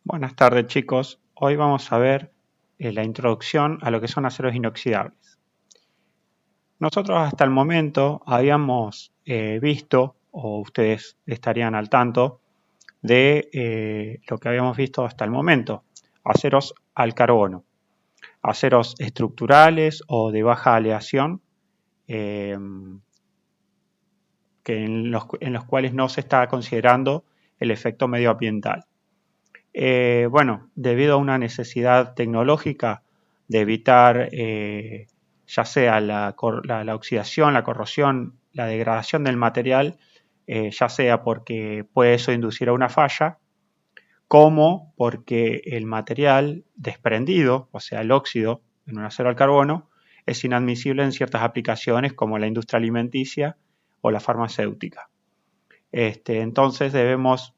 Buenas tardes, chicos. Hoy vamos a ver la introducción a lo que son aceros inoxidables. Nosotros hasta el momento habíamos visto, o ustedes estarían al tanto, de lo que habíamos visto hasta el momento, aceros al carbono, aceros estructurales o de baja aleación, en los cuales no se está considerando el efecto medioambiental. Bueno, debido a una necesidad tecnológica de evitar ya sea la oxidación, la corrosión, la degradación del material, ya sea porque puede eso inducir a una falla, como porque el material desprendido, o sea, el óxido en un acero al carbono, es inadmisible en ciertas aplicaciones como la industria alimenticia o la farmacéutica. Entonces debemos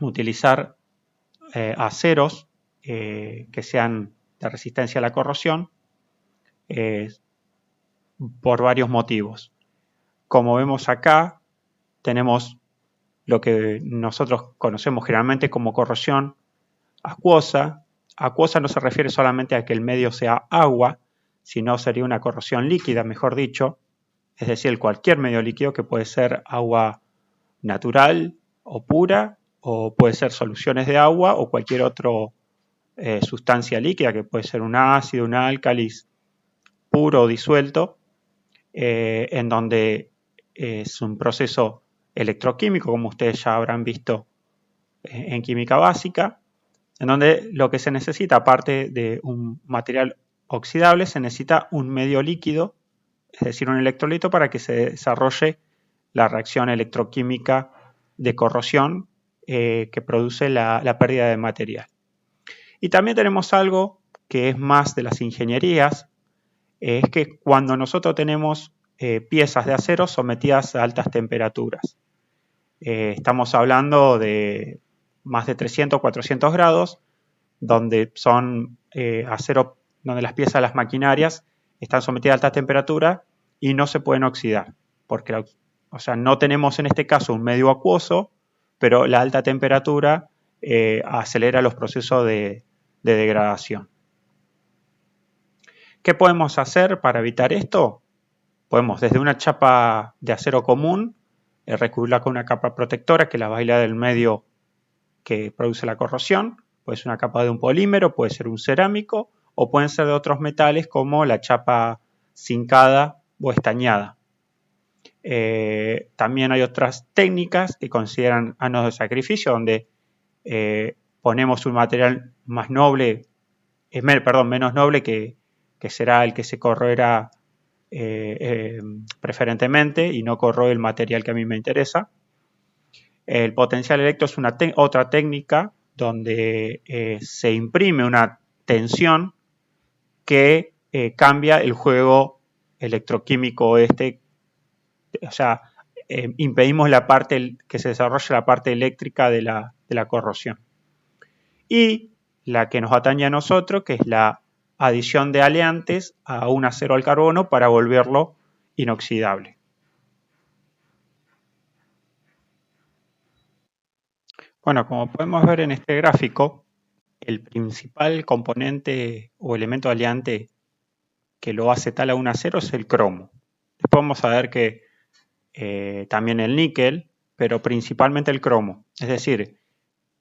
utilizar aceros que sean de resistencia a la corrosión por varios motivos. Como vemos acá, tenemos lo que nosotros conocemos generalmente como corrosión acuosa. Acuosa no se refiere solamente a que el medio sea agua, sino sería una corrosión líquida, mejor dicho, es decir, cualquier medio líquido que puede ser agua natural o pura, o puede ser soluciones de agua o cualquier otra sustancia líquida, que puede ser un ácido, un álcalis puro o disuelto, en donde es un proceso electroquímico, como ustedes ya habrán visto en química básica, en donde lo que se necesita, aparte de un material oxidable, se necesita un medio líquido, es decir, un electrolito, para que se desarrolle la reacción electroquímica de corrosión que produce la pérdida de material. Y también tenemos algo que es más de las ingenierías, es que cuando nosotros tenemos piezas de acero sometidas a altas temperaturas, estamos hablando de más de 300 o 400 grados, donde son acero, donde las piezas de las maquinarias están sometidas a alta temperatura y no se pueden oxidar, porque no tenemos en este caso un medio acuoso, pero la alta temperatura acelera los procesos de degradación. ¿Qué podemos hacer para evitar esto? Podemos desde una chapa de acero común recubrirla con una capa protectora que la va a aislar del medio que produce la corrosión. Puede ser una capa de un polímero, puede ser un cerámico o pueden ser de otros metales como la chapa zincada o estañada. También hay otras técnicas que consideran ánodos de sacrificio, donde ponemos un material más noble, menos noble, que será el que se corroerá preferentemente y no corroe el material que a mí me interesa. El potencial electro es otra técnica donde se imprime una tensión que cambia el juego electroquímico impedimos la parte que se desarrolle la parte eléctrica de la corrosión. Y la que nos atañe a nosotros, que es la adición de aleantes a un acero al carbono para volverlo inoxidable. Bueno, como podemos ver en este gráfico, el principal componente o elemento aleante que lo hace tal a un acero es el cromo. Después vamos a ver que también el níquel, pero principalmente el cromo. Es decir,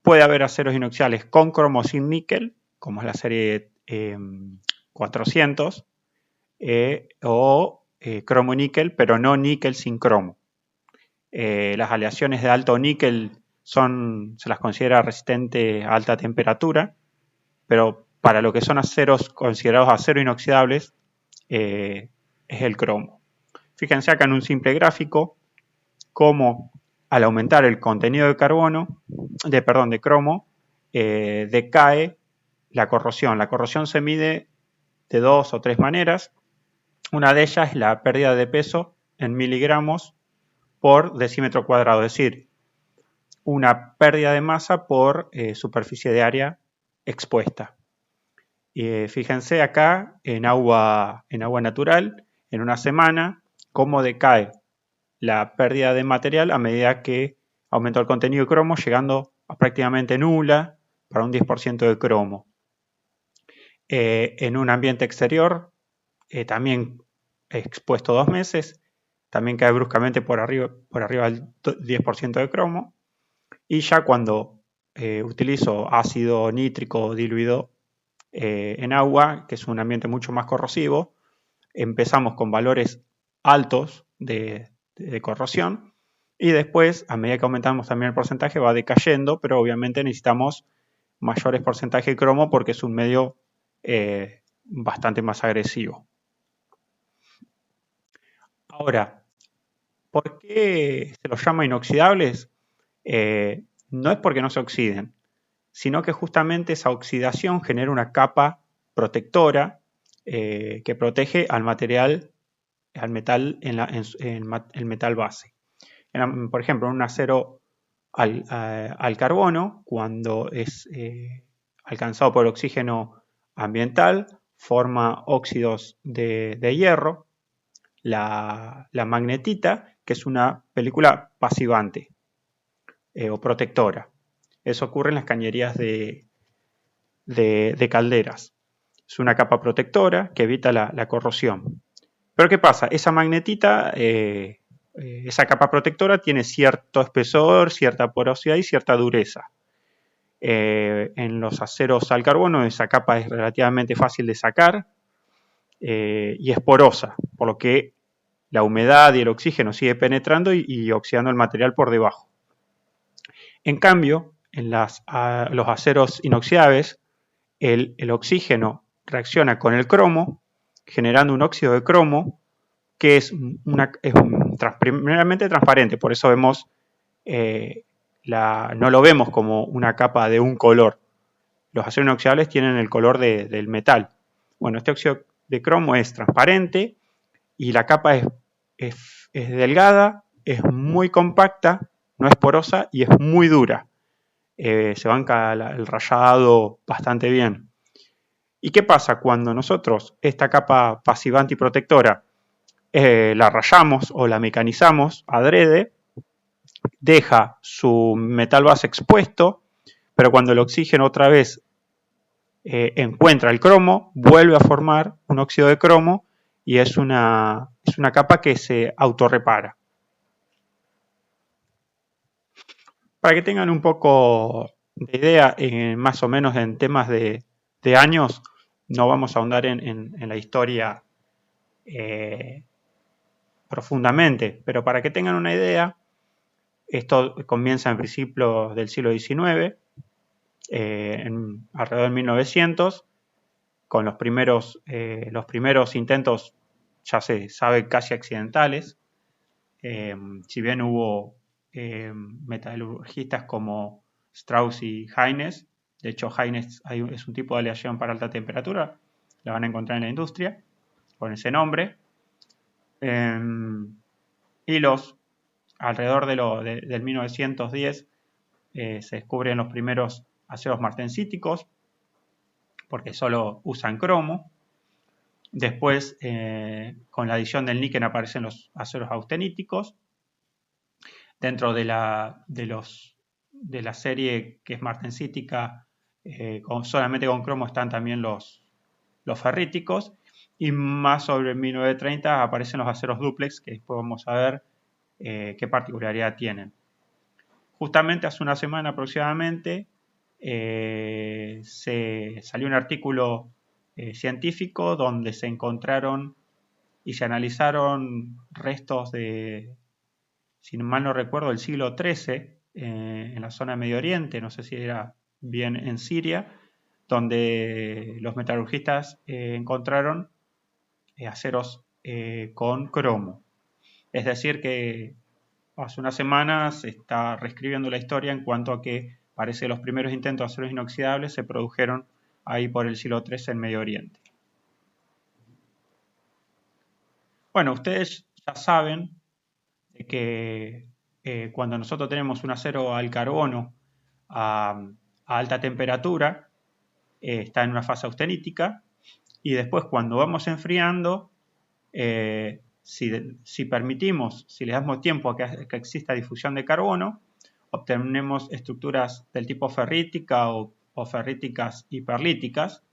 puede haber aceros inoxidables con cromo sin níquel, como es la serie 400, o cromo níquel, pero no níquel sin cromo. Las aleaciones de alto níquel se las considera resistentes a alta temperatura, pero para lo que son aceros considerados acero inoxidables, es el cromo. Fíjense acá en un simple gráfico cómo al aumentar el contenido de cromo, decae la corrosión. La corrosión se mide de 2 o 3 maneras. Una de ellas es la pérdida de peso en miligramos por decímetro cuadrado, es decir, una pérdida de masa por superficie de área expuesta. Fíjense acá en agua natural, en una semana, cómo decae la pérdida de material a medida que aumenta el contenido de cromo, llegando a prácticamente nula para un 10% de cromo. En un ambiente exterior, también expuesto 2 meses, también cae bruscamente por arriba del 10% de cromo. Y ya cuando utilizo ácido nítrico diluido en agua, que es un ambiente mucho más corrosivo, empezamos con valores altos de corrosión y después, a medida que aumentamos también el porcentaje, va decayendo, pero obviamente necesitamos mayores porcentajes de cromo porque es un medio bastante más agresivo. Ahora, ¿por qué se los llama inoxidables? No es porque no se oxiden, sino que justamente esa oxidación genera una capa protectora que protege al material, al metal en el metal base. Por ejemplo, en un acero al carbono, cuando es alcanzado por el oxígeno ambiental, forma óxidos de hierro, la magnetita, que es una película pasivante o protectora. Eso ocurre en las cañerías de calderas. Es una capa protectora que evita la corrosión. Pero ¿qué pasa? Esa magnetita, esa capa protectora tiene cierto espesor, cierta porosidad y cierta dureza. En los aceros al carbono esa capa es relativamente fácil de sacar y es porosa, por lo que la humedad y el oxígeno sigue penetrando y oxidando el material por debajo. En cambio, en los aceros inoxidables, el oxígeno reacciona con el cromo, generando un óxido de cromo que es primeramente transparente, por eso vemos no lo vemos como una capa de un color. Los aceros inoxidables tienen el color del metal. Bueno, este óxido de cromo es transparente y la capa es delgada, es muy compacta, no es porosa y es muy dura. Se banca el rayado bastante bien. ¿Y qué pasa cuando nosotros esta capa pasivante y protectora la rayamos o la mecanizamos adrede? Deja su metal base expuesto, pero cuando el oxígeno otra vez encuentra el cromo, vuelve a formar un óxido de cromo y es una capa que se autorrepara. Para que tengan un poco de idea, más o menos en temas de años, no vamos a ahondar en la historia profundamente, pero para que tengan una idea, esto comienza en principios del siglo XIX, alrededor de 1900, con los primeros intentos, ya se sabe, casi accidentales. Si bien hubo metalurgistas como Strauss y Haynes, de hecho Haynes es un tipo de aleación para alta temperatura, la van a encontrar en la industria con ese nombre. Y alrededor del 1910 se descubren los primeros aceros martensíticos porque solo usan cromo. Después, con la adición del níquel aparecen los aceros austeníticos. Dentro de la serie que es martensítica, solamente con cromo están también los ferríticos. Y más sobre 1930 aparecen los aceros dúplex, que después vamos a ver qué particularidad tienen. Justamente hace una semana aproximadamente se salió un artículo científico donde se encontraron y se analizaron restos de, si mal no recuerdo, del siglo XIII en la zona de Medio Oriente, no sé si era bien en Siria, donde los metalurgistas encontraron aceros con cromo. Es decir que hace unas semanas se está reescribiendo la historia en cuanto a que parece que los primeros intentos de aceros inoxidables se produjeron ahí por el siglo XIII en Medio Oriente. Bueno, ustedes ya saben que cuando nosotros tenemos un acero al carbono a alta temperatura, está en una fase austenítica, y después cuando vamos enfriando, si permitimos, si le damos tiempo a que exista difusión de carbono, obtenemos estructuras del tipo ferrítica o o ferríticas hiperlíticas.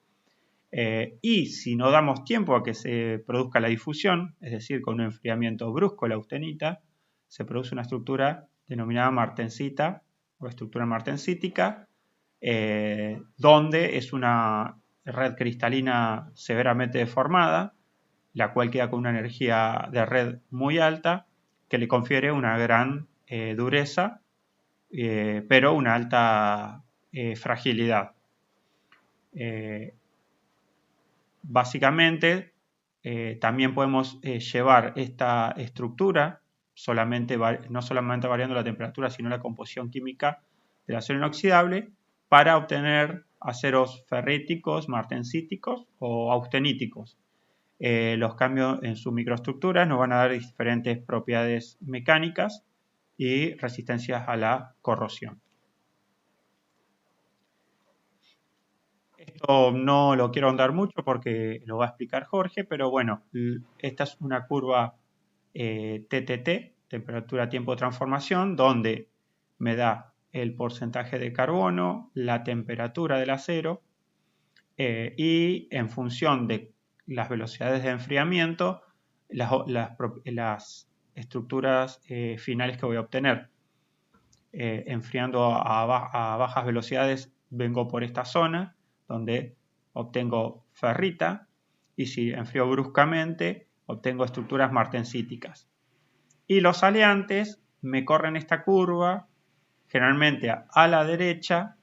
Y si no damos tiempo a que se produzca la difusión, es decir, con un enfriamiento brusco de la austenita, se produce una estructura denominada martensita o estructura martensítica, donde es una red cristalina severamente deformada, la cual queda con una energía de red muy alta, que le confiere una gran dureza, pero una alta fragilidad. Básicamente, también podemos llevar esta estructura, no solamente variando la temperatura, sino la composición química del acero inoxidable, para obtener aceros ferríticos, martensíticos o austeníticos. Los cambios en su microestructura nos van a dar diferentes propiedades mecánicas y resistencias a la corrosión. Esto no lo quiero ahondar mucho porque lo va a explicar Jorge, pero bueno, esta es una curva TTT, temperatura tiempo de transformación, donde me da el porcentaje de carbono, la temperatura del acero y en función de las velocidades de enfriamiento, las estructuras finales que voy a obtener. Enfriando a bajas velocidades vengo por esta zona donde obtengo ferrita, y si enfrío bruscamente obtengo estructuras martensíticas. Y los aleantes me corren esta curva generalmente a la derecha,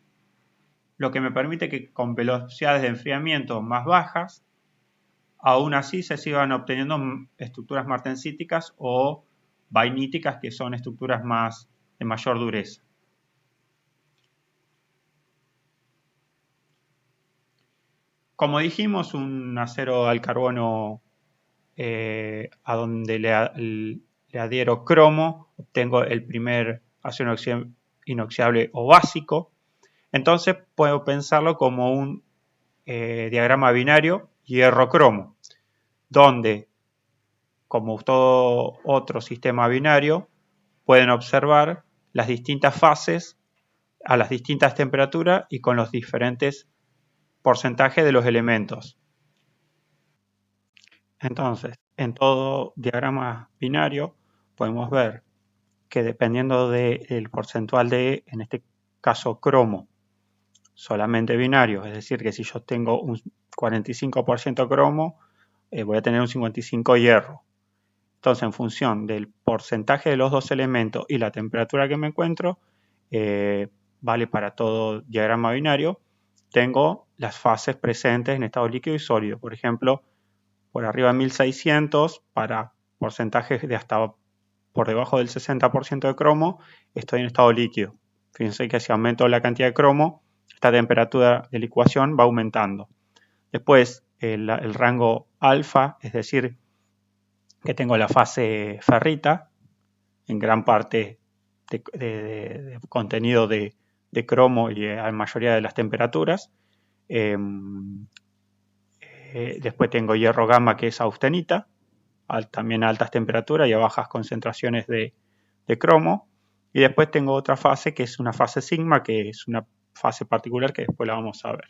lo que me permite que con velocidades de enfriamiento más bajas, aún así se sigan obteniendo estructuras martensíticas o vainíticas, que son estructuras de mayor dureza. Como dijimos, un acero al carbono a donde le adhiero cromo, obtengo el primer acero inoxidable o básico. Entonces puedo pensarlo como un diagrama binario hierro-cromo, donde, como todo otro sistema binario, pueden observar las distintas fases a las distintas temperaturas y con los diferentes porcentajes de los elementos. Entonces, en todo diagrama binario podemos ver que dependiendo del porcentual de, en este caso, cromo, solamente binario, es decir, que si yo tengo un 45% cromo, voy a tener un 55% hierro. Entonces, en función del porcentaje de los dos elementos y la temperatura que me encuentro, vale para todo diagrama binario, tengo las fases presentes en estado líquido y sólido. Por ejemplo, por arriba de 1600, para porcentajes de hasta por debajo del 60% de cromo, estoy en estado líquido. Fíjense que si aumento la cantidad de cromo, esta temperatura de licuación va aumentando. Después, el rango alfa, es decir, que tengo la fase ferrita, en gran parte de contenido de cromo y a la mayoría de las temperaturas. Después tengo hierro gamma, que es austenita, también a altas temperaturas y a bajas concentraciones de cromo. Y después tengo otra fase que es una fase sigma, que es una fase particular que después la vamos a ver.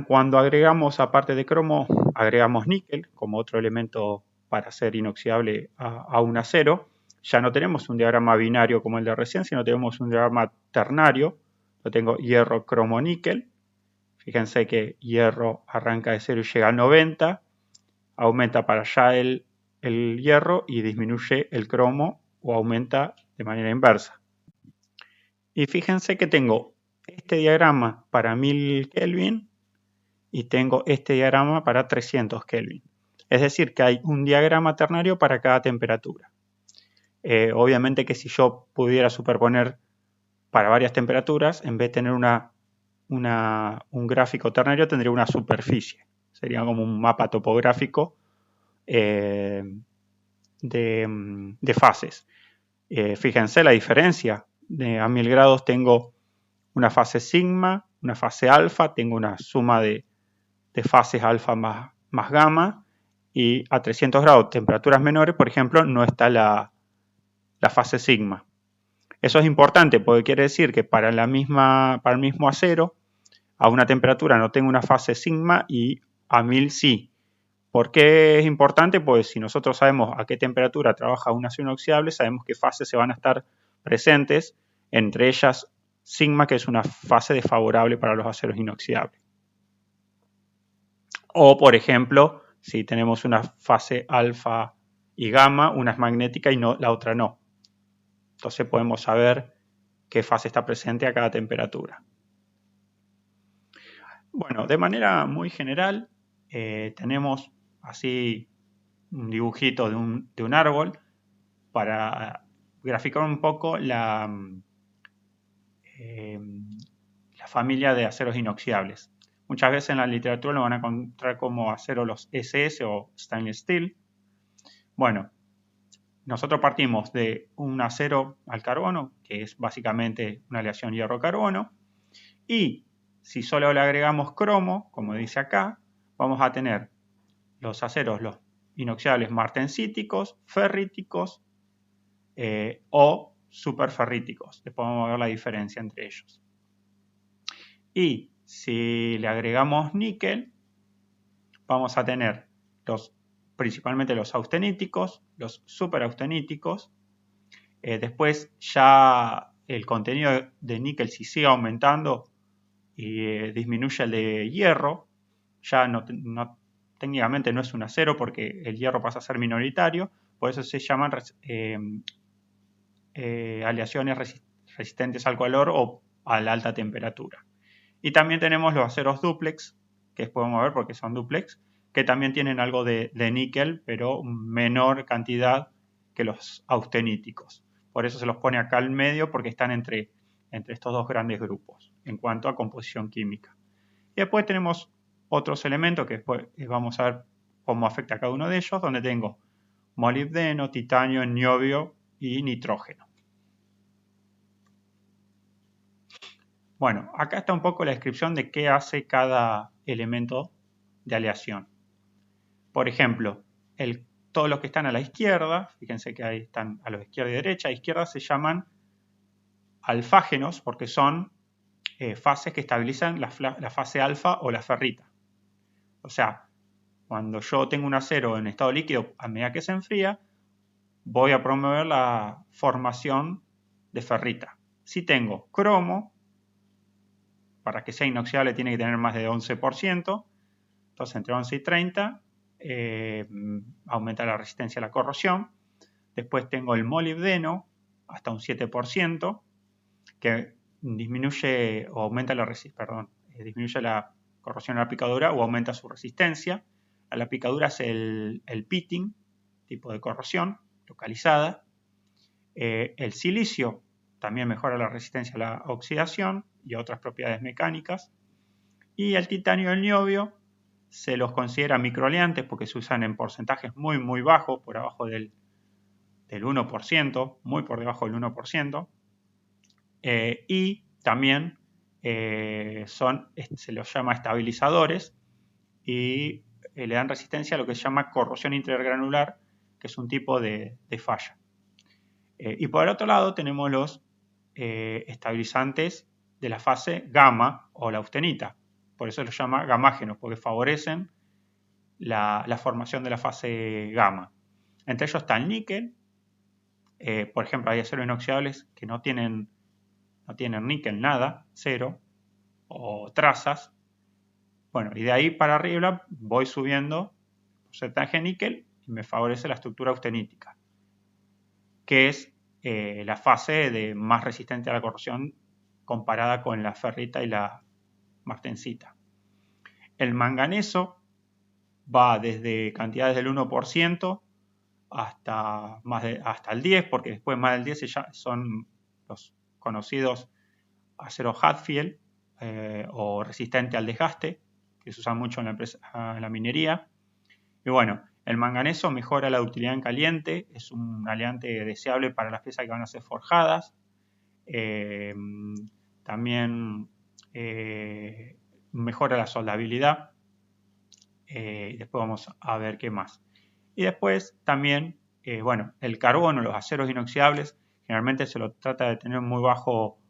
Cuando agregamos, aparte de cromo, agregamos níquel como otro elemento para hacer inoxidable a un acero, ya no tenemos un diagrama binario como el de recién, sino tenemos un diagrama ternario. Lo tengo hierro, cromo, níquel. Fíjense que hierro arranca de 0 y llega a 90, aumenta para allá el hierro y disminuye el cromo o aumenta de manera inversa. Y fíjense que tengo este diagrama para 1000 Kelvin y tengo este diagrama para 300 Kelvin. Es decir, que hay un diagrama ternario para cada temperatura. Obviamente que si yo pudiera superponer para varias temperaturas, en vez de tener un gráfico ternario, tendría una superficie. Sería como un mapa topográfico de fases. Fíjense la diferencia. A 1000 grados tengo una fase sigma, una fase alfa, tengo una suma de fases alfa más gamma, y a 300 grados, temperaturas menores, por ejemplo, no está la fase sigma. Eso es importante porque quiere decir que para el mismo acero, a una temperatura no tengo una fase sigma y a 1000 sí. ¿Por qué es importante? Pues si nosotros sabemos a qué temperatura trabaja un acero inoxidable, sabemos qué fases se van a estar presentes, entre ellas sigma, que es una fase desfavorable para los aceros inoxidables. O, por ejemplo, si tenemos una fase alfa y gamma, una es magnética y no, la otra no. Entonces podemos saber qué fase está presente a cada temperatura. Bueno, de manera muy general, tenemos así un dibujito de un árbol para graficar un poco la familia de aceros inoxidables. Muchas veces en la literatura lo van a encontrar como acero los SS o stainless steel. Bueno, nosotros partimos de un acero al carbono, que es básicamente una aleación hierro-carbono, y si solo le agregamos cromo, como dice acá, vamos a tener los aceros, los inoxidables martensíticos, ferríticos o superferríticos. Después vamos a ver la diferencia entre ellos. Y si le agregamos níquel, vamos a tener principalmente los austeníticos, los superausteníticos. Después ya el contenido de níquel, si sigue aumentando y disminuye el de hierro, ya técnicamente no es un acero porque el hierro pasa a ser minoritario, por eso se llaman aleaciones resistentes al calor o a la alta temperatura. Y también tenemos los aceros dúplex, que podemos ver porque son dúplex, que también tienen algo de níquel, pero menor cantidad que los austeníticos. Por eso se los pone acá al medio, porque están entre estos dos grandes grupos en cuanto a composición química. Y después tenemos otros elementos que después vamos a ver cómo afecta a cada uno de ellos, donde tengo molibdeno, titanio, niobio y nitrógeno. Bueno, acá está un poco la descripción de qué hace cada elemento de aleación. Por ejemplo, todos los que están a la izquierda, fíjense que ahí están a la izquierda y derecha, a la izquierda se llaman alfágenos porque son fases que estabilizan la fase alfa o la ferrita. O sea, cuando yo tengo un acero en estado líquido, a medida que se enfría, voy a promover la formación de ferrita. Si tengo cromo, para que sea inoxidable tiene que tener más de 11%, entonces entre 11 y 30 aumenta la resistencia a la corrosión. Después tengo el molibdeno, hasta un 7%, que disminuye o aumenta disminuye la corrosión a la picadura o aumenta su resistencia. A la picadura es el pitting, tipo de corrosión localizada. El silicio también mejora la resistencia a la oxidación y otras propiedades mecánicas. Y el titanio y el niobio se los considera microaleantes porque se usan en porcentajes muy, muy bajos, por abajo del 1%, muy por debajo del 1%. Y también se los llama estabilizadores y le dan resistencia a lo que se llama corrosión intergranular, que es un tipo de falla. Y por el otro lado tenemos los estabilizantes de la fase gamma o la austenita. Por eso los llama gamágenos, porque favorecen la formación de la fase gamma. Entre ellos está el níquel. Por ejemplo, hay aceros inoxidables que no tienen níquel, nada, cero, o trazas. Bueno, y de ahí para arriba voy subiendo porcentaje de níquel y me favorece la estructura austenítica, que es la fase más resistente a la corrosión comparada con la ferrita y la martensita. El manganeso va desde cantidades del 1% hasta el 10%, porque después más del 10% ya son los conocidos aceros Hadfield o resistente al desgaste, que se usan mucho en la minería. Y bueno, el manganeso mejora la ductilidad en caliente, es un aleante deseable para las piezas que van a ser forjadas. También mejora la soldabilidad. Y después vamos a ver qué más. Y después también, el carbono, los aceros inoxidables, Generalmente se lo trata de tener muy bajo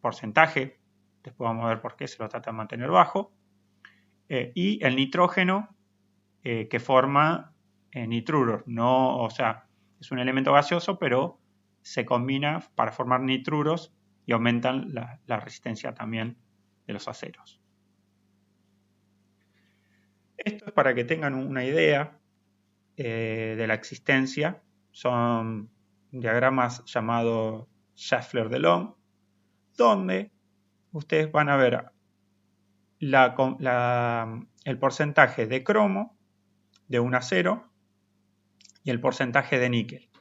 porcentaje. Después vamos a ver por qué se lo trata de mantener bajo. Y el nitrógeno que forma nitruros. No, o sea, es un elemento gaseoso, pero se combina para formar nitruros y aumentan la resistencia también de los aceros. Esto es para que tengan una idea de la existencia. Son diagramas llamados Schaeffler-Delong, donde ustedes van a ver el porcentaje de cromo de un acero y el porcentaje de níquel.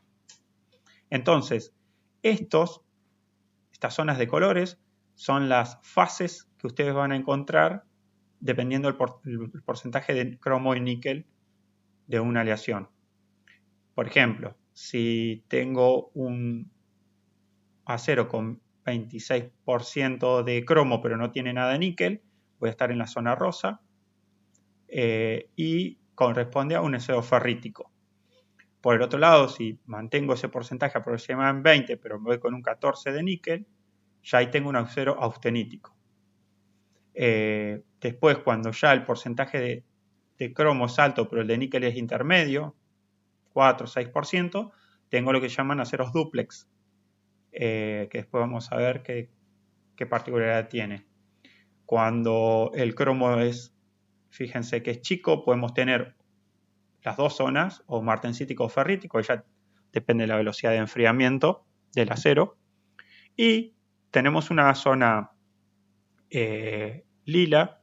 Entonces, estas zonas de colores son las fases que ustedes van a encontrar dependiendo del porcentaje de cromo y níquel de una aleación. Por ejemplo, si tengo un acero con 26% de cromo pero no tiene nada de níquel, voy a estar en la zona rosa y corresponde a un acero ferrítico. Por el otro lado, si mantengo ese porcentaje aproximadamente 20, pero me voy con un 14 de níquel, ya ahí tengo un acero austenítico. Después, cuando ya el porcentaje de cromo es alto, pero el de níquel es intermedio, 4 o 6%, tengo lo que llaman aceros dúplex, que después vamos a ver qué particularidad tiene. Cuando el cromo es, fíjense que es chico, podemos tener las dos zonas, o martensítico o ferrítico, ya depende de la velocidad de enfriamiento del acero. Y tenemos una zona lila,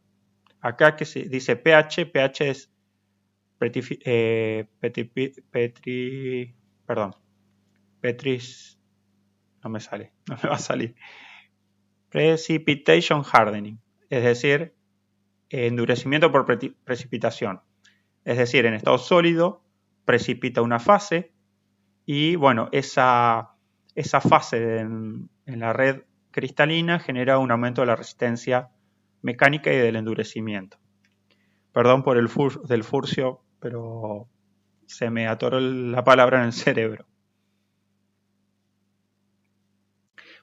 acá que se dice pH. pH es no me va a salir. Precipitation hardening, es decir, endurecimiento por precipitación. Es decir, en estado sólido precipita una fase y bueno, esa fase en la red cristalina genera un aumento de la resistencia mecánica y del endurecimiento. Perdón por del furcio, pero se me atoró la palabra en el cerebro.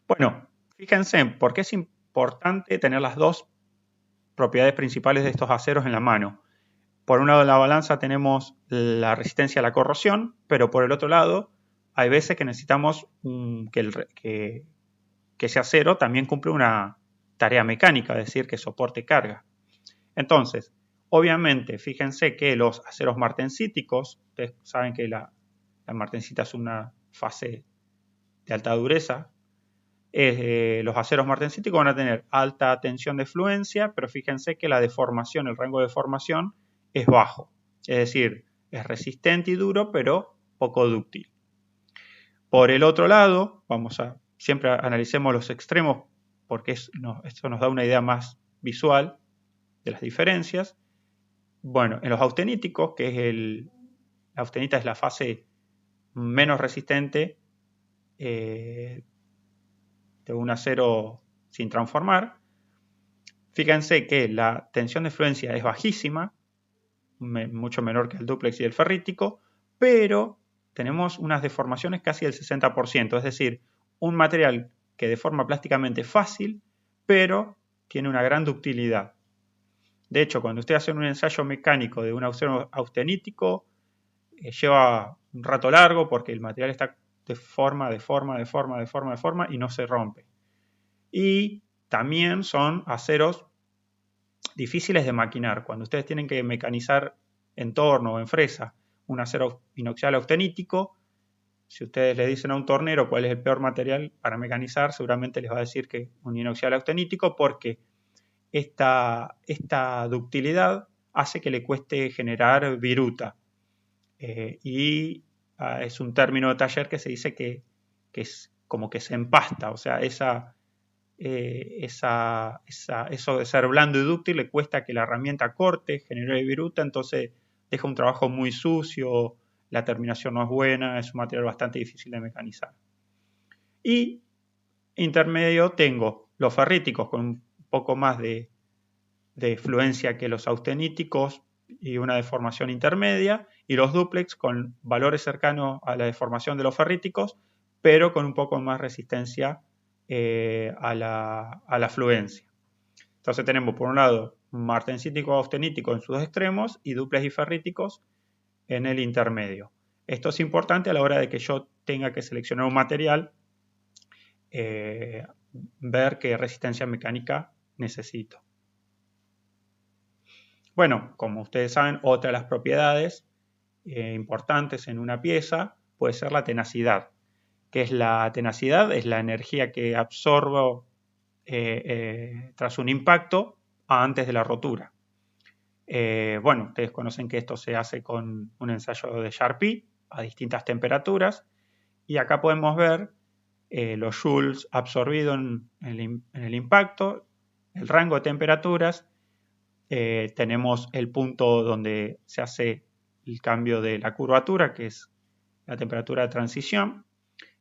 Bueno, fíjense por qué es importante tener las dos propiedades principales de estos aceros en la mano. Por un lado en la balanza tenemos la resistencia a la corrosión, pero por el otro lado hay veces que necesitamos que ese acero también cumple una tarea mecánica, es decir, que soporte carga. Entonces, obviamente, fíjense que los aceros martensíticos, ustedes saben que la martensita es una fase de alta dureza, los aceros martensíticos van a tener alta tensión de fluencia, pero fíjense que la deformación, el rango de deformación es bajo. Es decir, es resistente y duro, pero poco dúctil. Por el otro lado, siempre analicemos los extremos porque esto nos da una idea más visual de las diferencias. Bueno, en los austeníticos, la austenita es la fase menos resistente de un acero sin transformar, fíjense que la tensión de fluencia es bajísima, mucho menor que el dúplex y el ferrítico, pero tenemos unas deformaciones casi del 60%, es decir, un material que deforma plásticamente fácil, pero tiene una gran ductilidad. De hecho, cuando usted hace un ensayo mecánico de un acero austenítico, lleva un rato largo porque el material está deforma y no se rompe. Y también son aceros difíciles de maquinar. Cuando ustedes tienen que mecanizar en torno o en fresa un acero inoxial austenítico, si ustedes le dicen a un tornero cuál es el peor material para mecanizar, seguramente les va a decir que un inoxial austenítico, porque esta ductilidad hace que le cueste generar viruta. Es un término de taller que se dice que es como que se empasta, o sea, eso de ser blando y dúctil le cuesta que la herramienta corte, genere viruta, entonces deja un trabajo muy sucio, la terminación no es buena, es un material bastante difícil de mecanizar. Y intermedio tengo los ferríticos con un poco más de fluencia que los austeníticos, y una deformación intermedia, y los dúplex con valores cercanos a la deformación de los ferríticos, pero con un poco más resistencia a la fluencia. Entonces tenemos por un lado martensítico austenítico en sus dos extremos y dúplex y ferríticos en el intermedio. Esto es importante a la hora de que yo tenga que seleccionar un material, ver qué resistencia mecánica necesito. Bueno, como ustedes saben, otra de las propiedades importantes en una pieza puede ser la tenacidad. ¿Qué es la tenacidad? Es la energía que absorbo tras un impacto antes de la rotura. Bueno, ustedes conocen que esto se hace con un ensayo de Charpy a distintas temperaturas y acá podemos ver los joules absorbidos en el impacto, el rango de temperaturas, tenemos el punto donde se hace el cambio de la curvatura, que es la temperatura de transición,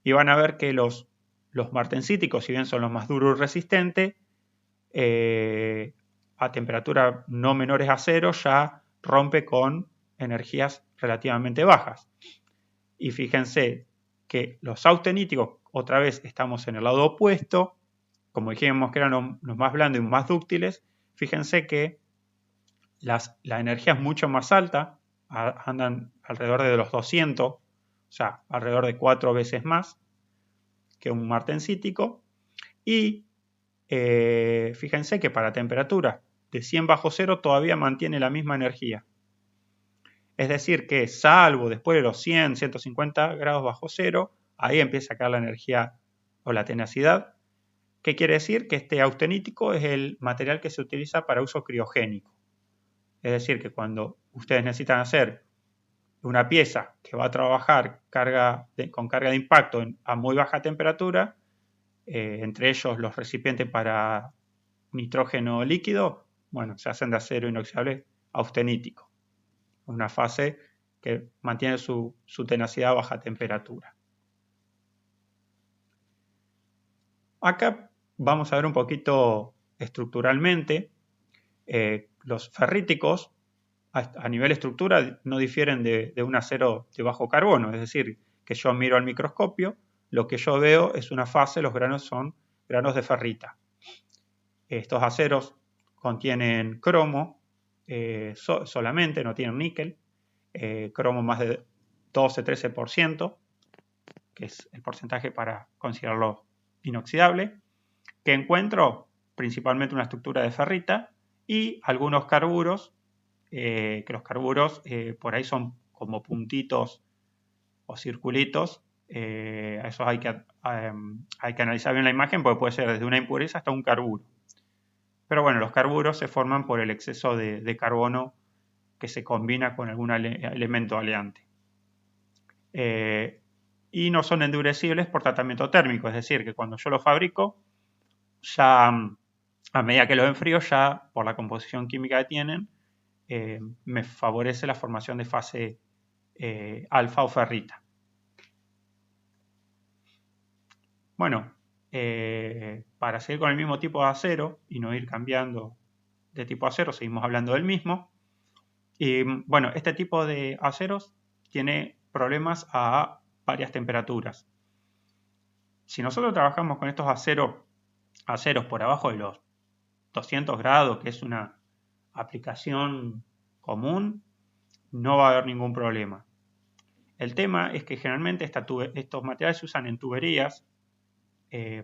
y van a ver que los martensíticos, si bien son los más duros y resistentes, a temperatura no menores a cero ya rompe con energías relativamente bajas. Y fíjense que los austeníticos, otra vez estamos en el lado opuesto, como dijimos que eran los más blandos y más dúctiles, fíjense que la energía es mucho más alta, andan alrededor de los 200, o sea, alrededor de 4 veces más que un martensítico, y fíjense que para temperatura de 100 bajo cero todavía mantiene la misma energía. Es decir que salvo después de los 100, 150 grados bajo cero, ahí empieza a caer la energía o la tenacidad. ¿Qué quiere decir? Que este austenítico es el material que se utiliza para uso criogénico. Es decir, que cuando ustedes necesitan hacer una pieza que va a trabajar con carga de impacto a muy baja temperatura, entre ellos los recipientes para nitrógeno líquido, bueno, se hacen de acero inoxidable austenítico, una fase que mantiene su tenacidad a baja temperatura. Acá vamos a ver un poquito estructuralmente. Los ferríticos a nivel estructura no difieren de un acero de bajo carbono, es decir, que yo miro al microscopio, lo que yo veo es una fase, los granos son granos de ferrita. Estos aceros contienen cromo solamente, no tienen níquel, cromo más de 12-13%, que es el porcentaje para considerarlo inoxidable, que encuentro principalmente una estructura de ferrita y algunos carburos, que los carburos por ahí son como puntitos o circulitos, a esos hay que analizar bien la imagen porque puede ser desde una impureza hasta un carburo. Pero bueno, los carburos se forman por el exceso de carbono que se combina con algún elemento aleante. Y no son endurecibles por tratamiento térmico, es decir, que cuando yo los fabrico, ya a medida que los enfrío, ya por la composición química que tienen, me favorece la formación de fase alfa o ferrita. Bueno, para seguir con el mismo tipo de acero y no ir cambiando de tipo de acero, seguimos hablando del mismo. Y bueno, este tipo de aceros tiene problemas a varias temperaturas. Si nosotros trabajamos con estos aceros por abajo de los 200 grados, que es una aplicación común, no va a haber ningún problema. El tema es que generalmente estos materiales se usan en tuberías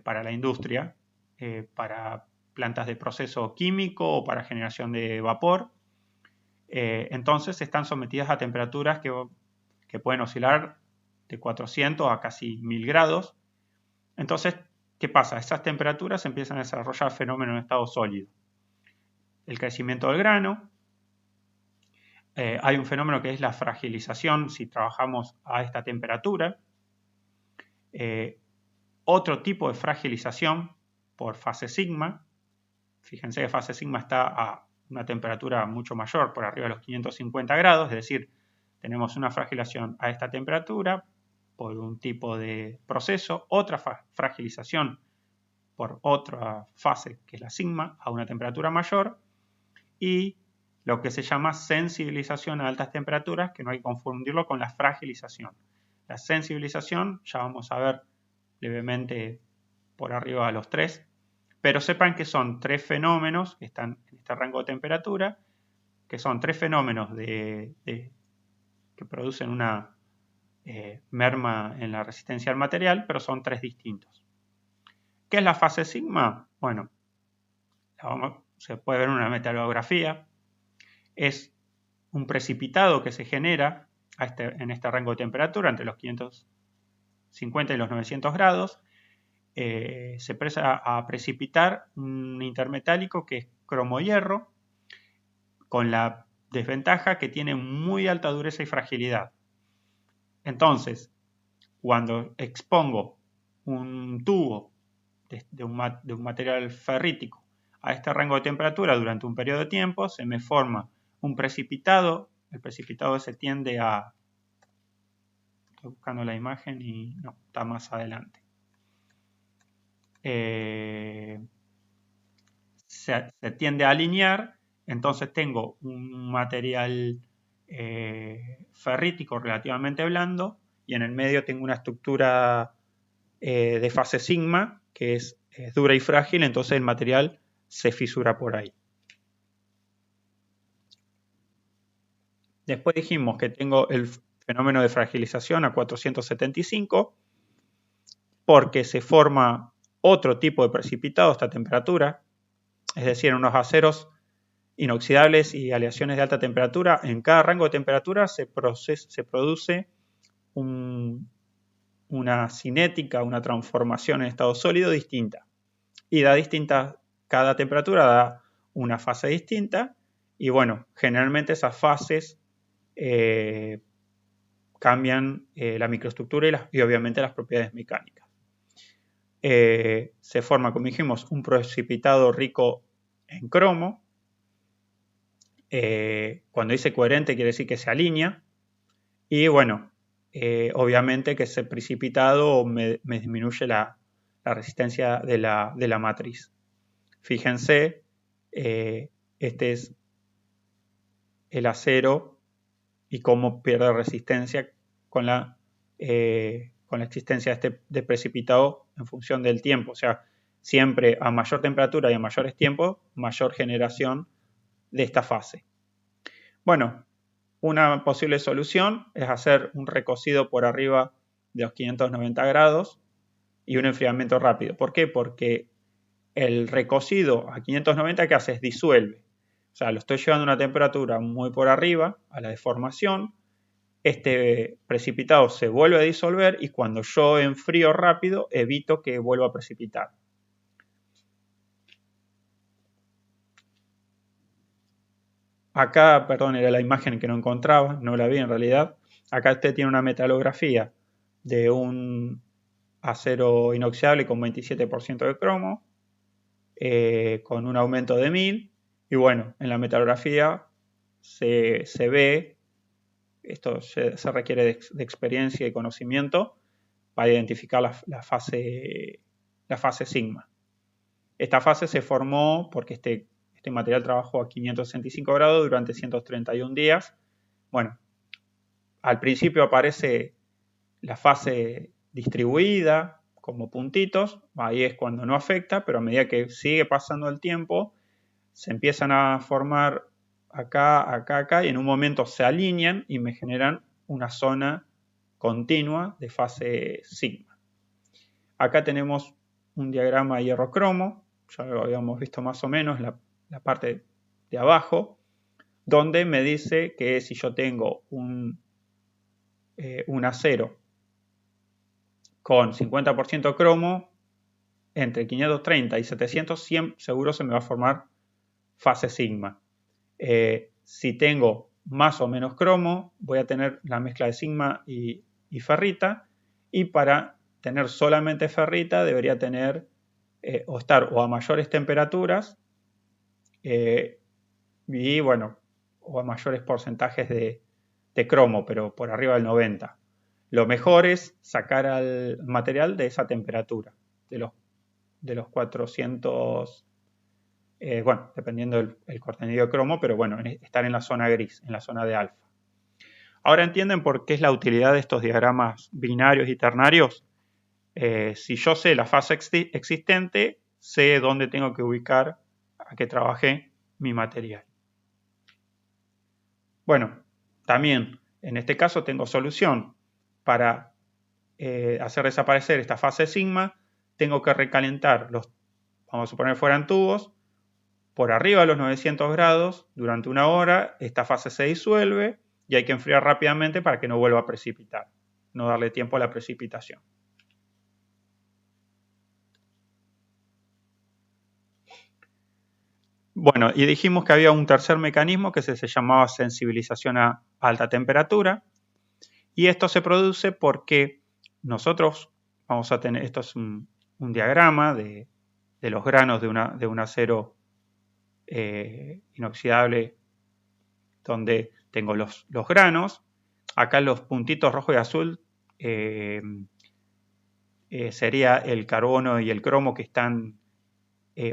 para la industria, para plantas de proceso químico o para generación de vapor. Entonces están sometidas a temperaturas que pueden oscilar de 400 a casi 1000 grados. Entonces, ¿qué pasa? Esas temperaturas empiezan a desarrollar fenómenos en estado sólido. El crecimiento del grano. Hay un fenómeno que es la fragilización si trabajamos a esta temperatura. Otro tipo de fragilización por fase sigma. Fíjense que fase sigma está a una temperatura mucho mayor, por arriba de los 550 grados, es decir, tenemos una fragilización a esta temperatura por un tipo de proceso, otra fragilización por otra fase, que es la sigma, a una temperatura mayor, y lo que se llama sensibilización a altas temperaturas, que no hay que confundirlo con la fragilización. La sensibilización, ya vamos a ver levemente por arriba de los tres, pero sepan que son tres fenómenos que están en este rango de temperatura, que son tres fenómenos que producen una merma en la resistencia al material, pero son tres distintos. ¿Qué es la fase sigma? Bueno, se puede ver en una metalografía. Es un precipitado que se genera en este rango de temperatura, entre los 550 y los 900 grados. Se empieza a precipitar un intermetálico que es cromo-hierro, con la desventaja que tiene muy alta dureza y fragilidad. Entonces, cuando expongo un tubo de un material ferrítico a este rango de temperatura durante un periodo de tiempo, se me forma un precipitado. El precipitado se tiende a... Estoy buscando la imagen y no, está más adelante. Se tiende a alinear, entonces tengo un material ferrítico relativamente blando y en el medio tengo una estructura de fase sigma que es dura y frágil, entonces el material se fisura por ahí. Después dijimos que tengo el fenómeno de fragilización a 475 porque se forma otro tipo de precipitado a esta temperatura, es decir, unos aceros inoxidables y aleaciones de alta temperatura. En cada rango de temperatura se produce una cinética, una transformación en estado sólido distinta. Y cada temperatura da una fase distinta. Y bueno, generalmente esas fases cambian la microestructura y obviamente las propiedades mecánicas. Se forma, como dijimos, un precipitado rico en cromo. Cuando dice coherente quiere decir que se alinea. Y bueno, obviamente que ese precipitado me disminuye la resistencia de la matriz. Fíjense, este es el acero y cómo pierde resistencia con la existencia de precipitado en función del tiempo. O sea, siempre a mayor temperatura y a mayores tiempos, mayor generación de esta fase. Bueno, una posible solución es hacer un recocido por arriba de los 590 grados y un enfriamiento rápido. ¿Por qué? Porque el recocido a 590, ¿qué hace? Es disuelve. O sea, lo estoy llevando a una temperatura muy por arriba, a la deformación. Este precipitado se vuelve a disolver y cuando yo enfrío rápido, evito que vuelva a precipitar. Acá, perdón, era la imagen que no encontraba, no la vi en realidad. Acá usted tiene una metalografía de un acero inoxidable con 27% de cromo, con un aumento de 1000. Y bueno, en la metalografía se ve, esto se requiere de experiencia y conocimiento para identificar la fase sigma. Esta fase se formó porque este material trabajó a 565 grados durante 131 días. Bueno, al principio aparece la fase distribuida como puntitos, ahí es cuando no afecta, pero a medida que sigue pasando el tiempo, se empiezan a formar acá, acá, acá, y en un momento se alinean y me generan una zona continua de fase sigma. Acá tenemos un diagrama hierro-cromo, ya lo habíamos visto más o menos, la parte de abajo, donde me dice que si yo tengo un acero con 50% cromo, entre 530 y 700, 100 seguro se me va a formar fase sigma. Si tengo más o menos cromo, voy a tener la mezcla de sigma y ferrita, y para tener solamente ferrita debería tener o estar o a mayores temperaturas y bueno, o a mayores porcentajes de cromo, pero por arriba del 90. Lo mejor es sacar al material de esa temperatura, de los 400 bueno, dependiendo del contenido de cromo, pero bueno, estar en la zona gris, en la zona de alfa. Ahora entienden por qué es la utilidad de estos diagramas binarios y ternarios. Si yo sé la fase existente, sé dónde tengo que ubicar a que trabajé mi material. Bueno, también en este caso tengo solución para hacer desaparecer esta fase sigma. Tengo que recalentar vamos a suponer fueran tubos, por arriba de los 900 grados durante una hora. Esta fase se disuelve y hay que enfriar rápidamente para que no vuelva a precipitar, no darle tiempo a la precipitación. Bueno, y dijimos que había un tercer mecanismo que se llamaba sensibilización a alta temperatura, y esto se produce porque nosotros vamos a tener, esto es un diagrama de los granos de un acero inoxidable, donde tengo los granos. Acá los puntitos rojo y azul sería el carbono y el cromo que están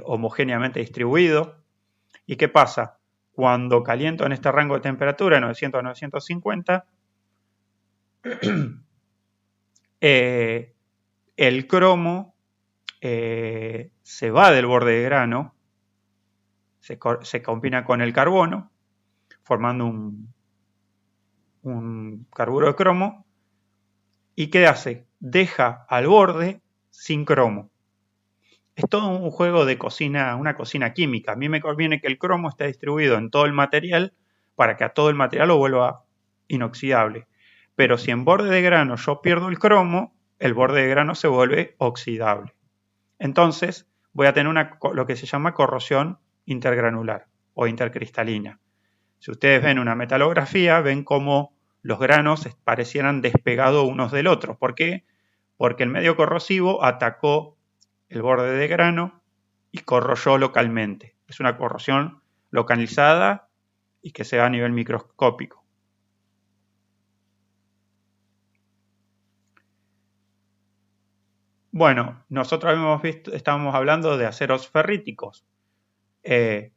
homogéneamente distribuidos. ¿Y qué pasa? Cuando caliento en este rango de temperatura, 900 a 950, el cromo se va del borde de grano, se combina con el carbono, formando un carburo de cromo. ¿Y qué hace? Deja al borde sin cromo. Es todo un juego de cocina, una cocina química. A mí me conviene que el cromo esté distribuido en todo el material para que a todo el material lo vuelva inoxidable. Pero si en borde de grano yo pierdo el cromo, el borde de grano se vuelve oxidable. Entonces voy a tener lo que se llama corrosión intergranular o intercristalina. Si ustedes ven una metalografía, ven cómo los granos parecieran despegados unos del otro. ¿Por qué? Porque el medio corrosivo atacó el borde de grano y corroyó localmente. Es una corrosión localizada y que se da a nivel microscópico. Bueno, nosotros estábamos hablando de aceros ferríticos. ¿Qué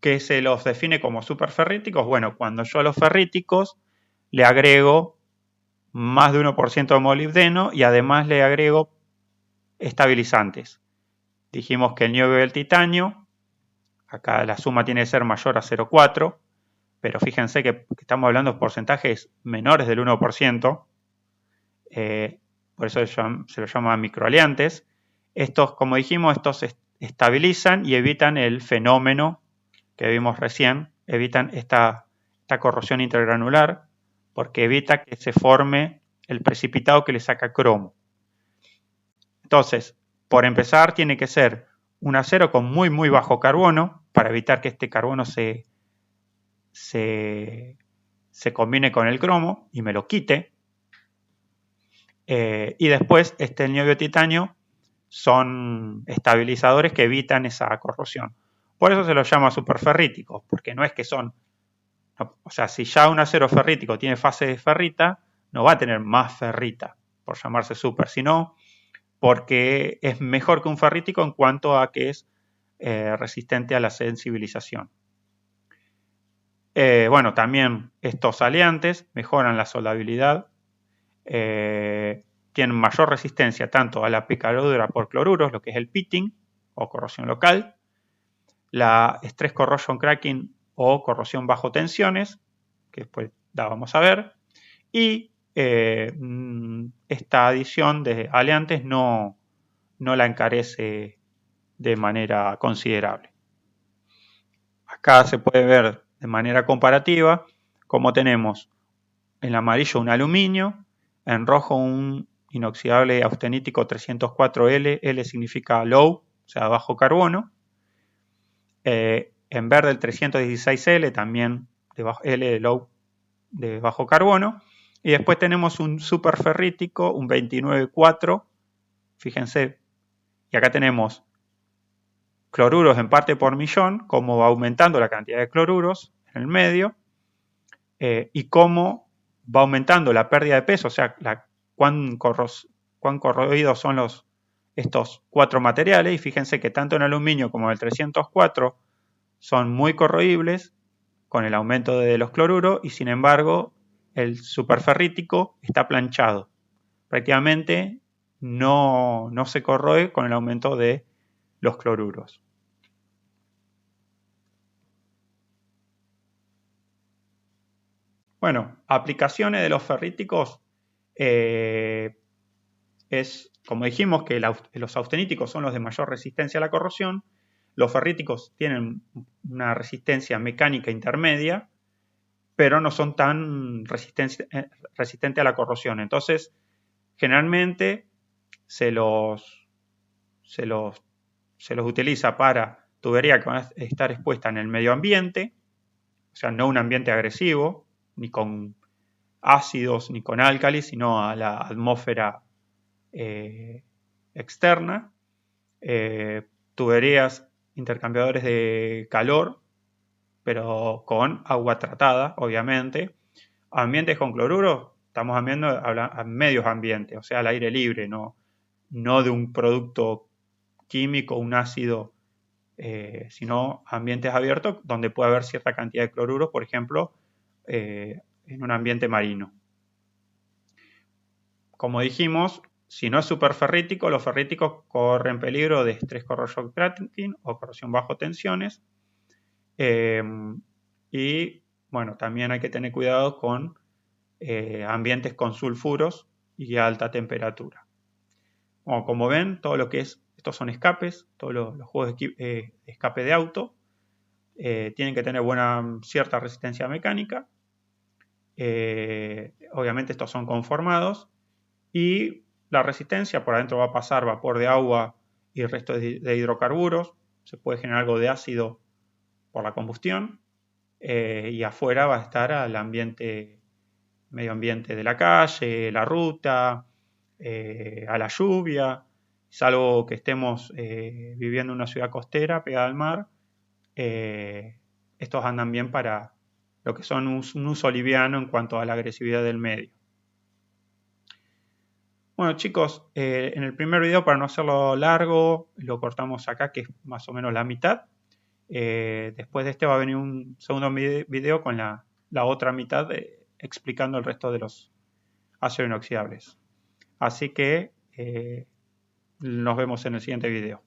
se los define como superferríticos? Bueno, cuando yo a los ferríticos le agrego más de 1% de molibdeno y además le agrego estabilizantes. Dijimos que el niobio y el titanio, acá la suma tiene que ser mayor a 0,4, pero fíjense que estamos hablando de porcentajes menores del 1%, por eso se los llama microaliantes. Estos, como dijimos, estos estabilizan y evitan el fenómeno que vimos recién, evitan esta corrosión intergranular, porque evita que se forme el precipitado que le saca cromo. Entonces, por empezar, tiene que ser un acero con muy, muy bajo carbono, para evitar que este carbono se combine con el cromo y me lo quite. Y después, el niobio y titanio son estabilizadores que evitan esa corrosión. Por eso se los llama superferríticos, porque no es que son... O sea, si ya un acero ferrítico tiene fase de ferrita, no va a tener más ferrita, por llamarse super, sino porque es mejor que un ferrítico en cuanto a que es resistente a la sensibilización. Bueno, también estos aleantes mejoran la soldabilidad, tienen mayor resistencia tanto a la picadura por cloruros, lo que es el pitting o corrosión local, la stress corrosion cracking o corrosión bajo tensiones, que después vamos a ver, y esta adición de aleantes no la encarece de manera considerable. Acá se puede ver de manera comparativa cómo tenemos en amarillo un aluminio, en rojo un inoxidable austenítico 304L, L significa low, o sea, bajo carbono, en verde el 316L, también L de low, de bajo carbono, y después tenemos un superferrítico, un 29,4, fíjense, y acá tenemos cloruros en parte por millón, cómo va aumentando la cantidad de cloruros en el medio, y cómo va aumentando la pérdida de peso, o sea, cuán corroídos son estos 4 materiales y fíjense que tanto en aluminio como en el 304 son muy corroíbles con el aumento de los cloruros y sin embargo el superferrítico está planchado. Prácticamente no se corroe con el aumento de los cloruros. Bueno, aplicaciones de los ferríticos es, como dijimos, que los austeníticos son los de mayor resistencia a la corrosión. Los ferríticos tienen una resistencia mecánica intermedia, pero no son tan resistentes a la corrosión. Entonces, generalmente se los utiliza para tubería que va a estar expuesta en el medio ambiente, o sea, no un ambiente agresivo, ni con ácidos ni con álcalis, sino a la atmósfera externa, tuberías, intercambiadores de calor, pero con agua tratada, obviamente. Ambientes con cloruro, estamos hablando a medios ambientes, o sea, al aire libre, no de un producto químico, un ácido, sino ambientes abiertos donde puede haber cierta cantidad de cloruro, por ejemplo, en un ambiente marino. Como dijimos, si no es superferrítico, los ferríticos corren peligro de estrés corrosion cracking o corrosión bajo tensiones. Y bueno, también hay que tener cuidado con ambientes con sulfuros y alta temperatura. Bueno, como ven, todo lo que es, estos son escapes, todos los juegos de escape de auto, tienen que tener cierta resistencia mecánica. Obviamente estos son conformados y la resistencia por adentro va a pasar vapor de agua y restos de hidrocarburos, se puede generar algo de ácido por la combustión y afuera va a estar al medio ambiente de la calle, la ruta, a la lluvia, salvo que estemos viviendo en una ciudad costera pegada al mar, estos andan bien para lo que son un uso liviano en cuanto a la agresividad del medio. Bueno chicos, en el primer video, para no hacerlo largo, lo cortamos acá, que es más o menos la mitad. Después de este va a venir un segundo video con la otra mitad explicando el resto de los acero inoxidables. Así que nos vemos en el siguiente video.